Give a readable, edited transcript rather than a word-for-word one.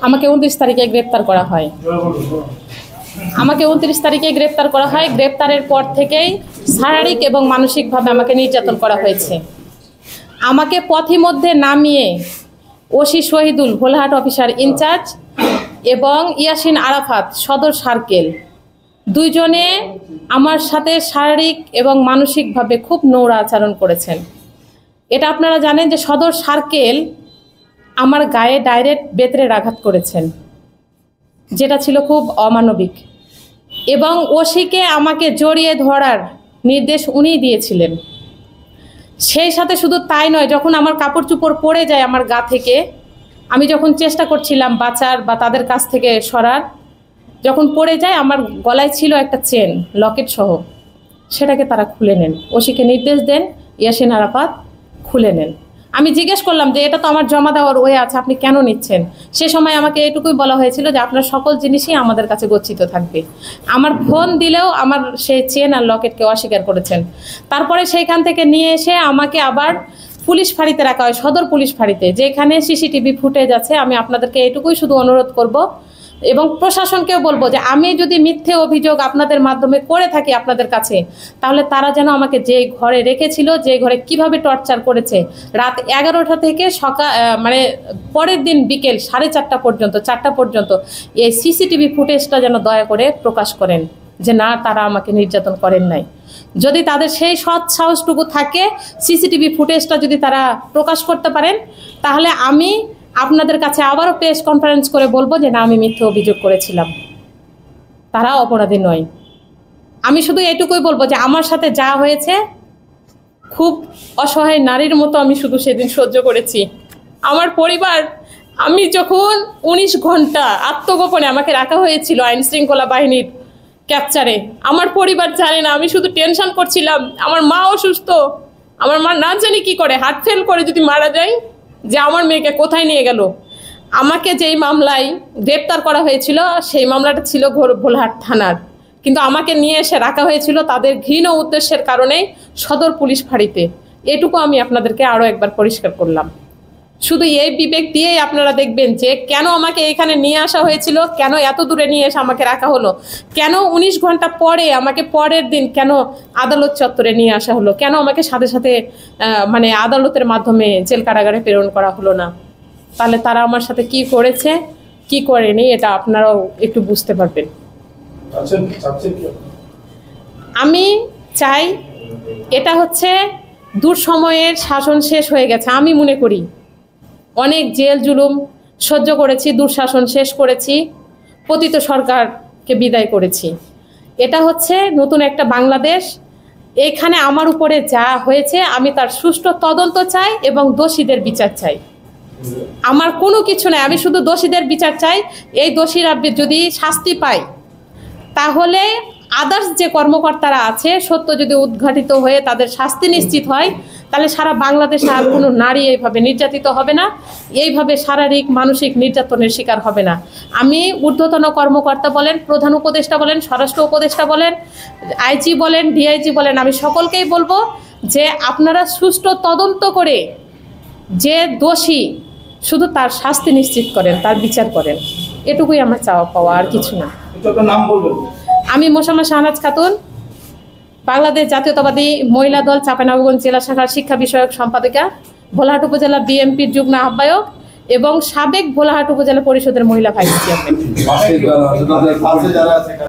আমাকে 29 তারিখে গ্রেপ্তার করা হয়। আমাকে 29 তারিখে গ্রেপ্তার করা হয়। গ্রেপ্তারের পর থেকেই শারীরিক এবং মানসিকভাবে আমাকে নির্যাতন করা হয়েছে। আমাকে পথিমধ্যে নামিয়ে OC Shahidul Bholahat officer in charge এবং ইয়াসিন আরাফাত সদর সার্কেল দুইজনে আমার সাথে শারীরিক এবং মানসিকভাবে খুব নোংরা আচরণ করেছেন। এটা আপনারা জানেন যে সদর সার্কেল আমার গায়ে ডাইরেক্ট বেতরের আঘাত করেছেন, যেটা ছিল খুব অমানবিক। এবং ওসিকে আমাকে জড়িয়ে ধরার নির্দেশ উনিই দিয়েছিলেন। সেই সাথে শুধু তাই নয়, যখন আমার কাপড় চোপড় পড়ে যায় আমার গা থেকে, আমি যখন চেষ্টা করছিলাম বাঁচার বা তাদের কাছ থেকে সরার, যখন পড়ে যায় আমার গলায় ছিল একটা চেন লকেট সহ, সেটাকে তারা খুলে নেন। ওসিকে নির্দেশ দেন ইয়াসিন আরাফাত খুলে নেন। আমি জিজ্ঞেস করলাম যে এটা তো আমার জমা দেওয়ার ওয়ে আছে, আপনি কেন নিচ্ছেন? সে সময় আমাকে এটুকুই বলা হয়েছিল যে আপনার সকল জিনিসই আমাদের কাছে গচ্ছিত থাকবে। আমার ফোন দিলেও আমার সেই চেন আর লকেটকে অস্বীকার করেছেন। তারপরে সেইখান থেকে নিয়ে এসে আমাকে আবার পুলিশ ফাঁড়িতে রাখা হয়, সদর পুলিশ ফাঁড়িতে, যেখানে সিসিটিভি ফুটেজ আছে। আমি আপনাদেরকে এটুকুই শুধু অনুরোধ করব এবং প্রশাসনকেও বলবো যে আমি যদি মিথ্যে অভিযোগ আপনাদের মাধ্যমে করে থাকি আপনাদের কাছে, তাহলে তারা যেন আমাকে যে ঘরে রেখেছিল, যে ঘরে কিভাবে টর্চার করেছে, রাত 11টা থেকে মানে পরের দিন বিকেল 4:30 পর্যন্ত 4টা পর্যন্ত এই সিসিটিভি ফুটেজটা যেন দয়া করে প্রকাশ করেন যে না, তারা আমাকে নির্যাতন করেন নাই। যদি তাদের সেই সৎ সাহসটুকু থাকে, সিসিটিভি ফুটেজটা যদি তারা প্রকাশ করতে পারেন, তাহলে আমি আপনাদের কাছে আবারও প্রেস কনফারেন্স করে বলবো যে না, আমি মিথ্যে অভিযোগ করেছিলাম, তারা অপরাধী নয়। আমি শুধু এটুকুই বলবো যে আমার সাথে যা হয়েছে, খুব অসহায় নারীর মতো আমি শুধু সেদিন সহ্য করেছি। আমার পরিবার, আমি যখন 19 ঘন্টা আত্মগোপনে আমাকে রাখা হয়েছিল আইন শৃঙ্খলা বাহিনীর ক্যাপচারে, আমার পরিবার জানে না। আমি শুধু টেনশন করছিলাম, আমার মা অসুস্থ, আমার মা না জানি কি করে হার্ট ফেল করে যদি মারা যায়, যে আমার মেয়েকে কোথায় নিয়ে গেল। আমাকে যেই মামলায় গ্রেপ্তার করা হয়েছিল সেই মামলাটা ছিল ভোলাহাট থানার, কিন্তু আমাকে নিয়ে এসে রাখা হয়েছিল তাদের ঘৃণ উদ্দেশ্যের কারণেই সদর পুলিশ ফাঁড়িতে। এটুকু আমি আপনাদেরকে আরও একবার পরিষ্কার করলাম। শুধু এই বিবেক দিয়েই আপনারা দেখবেন যে কেন আমাকে এখানে নিয়ে আসা হয়েছিল, কেন এত দূরে নিয়ে এসে আমাকে রাখা হলো, কেন 19 ঘন্টা পরে আমাকে পরের দিন কেন আদালত চত্বরে নিয়ে আসা হলো, কেন আমাকে সাথে সাথে মানে আদালতের মাধ্যমে জেল কারাগারে প্রেরণ করা হলো না। তাহলে তারা আমার সাথে কি করেছে কি করেনি, এটা আপনারাও একটু বুঝতে পারবেন। আমি চাই, এটা হচ্ছে দুঃসময়ের শাসন শেষ হয়ে গেছে। আমি মনে করি অনেক জেল জুলুম সহ্য করেছি, দুঃশাসন শেষ করেছি, পতিত সরকারকে বিদায় করেছি। এটা হচ্ছে নতুন একটা বাংলাদেশ। এখানে আমার উপরে যা হয়েছে আমি তার সুষ্ঠু তদন্ত চাই এবং দোষীদের বিচার চাই। আমার কোনো কিছু নাই, আমি শুধু দোষীদের বিচার চাই। এই দোষীরা যদি শাস্তি পায়, তাহলে আদার্স যে কর্মকর্তারা আছে, সত্য যদি উদ্ঘাটিত হয়ে তাদের শাস্তি নিশ্চিত হয়, তাহলে সারা বাংলাদেশে আর কোনো নারী এইভাবে নির্যাতিত হবে না, এইভাবে শারীরিক মানসিক নির্যাতনের শিকার হবে না। আমি ঊর্ধ্বতন কর্মকর্তা বলেন, প্রধান উপদেষ্টা বলেন, স্বরাষ্ট্র উপদেষ্টা বলেন, আইজি বলেন, ডিআইজি বলেন, আমি সকলকেই বলবো যে আপনারা সুষ্ঠু তদন্ত করে যে দোষী, শুধু তার শাস্তি নিশ্চিত করেন, তার বিচার করেন। এটুকুই আমার চাওয়া পাওয়া, আর কিছু না। আমি মোসাম্মদ শাহনাজ খাতুন, বাংলাদেশ জাতীয়তাবাদী মহিলা দল চাঁপাইনবাবগঞ্জ জেলা শাখার শিক্ষা বিষয়ক সম্পাদিকা, ভোলাহাট উপজেলা বিএনপির যুগ্ম আহ্বায়ক এবং সাবেক ভোলাহাট উপজেলা পরিষদের মহিলা ভাইস চেয়ারম্যান।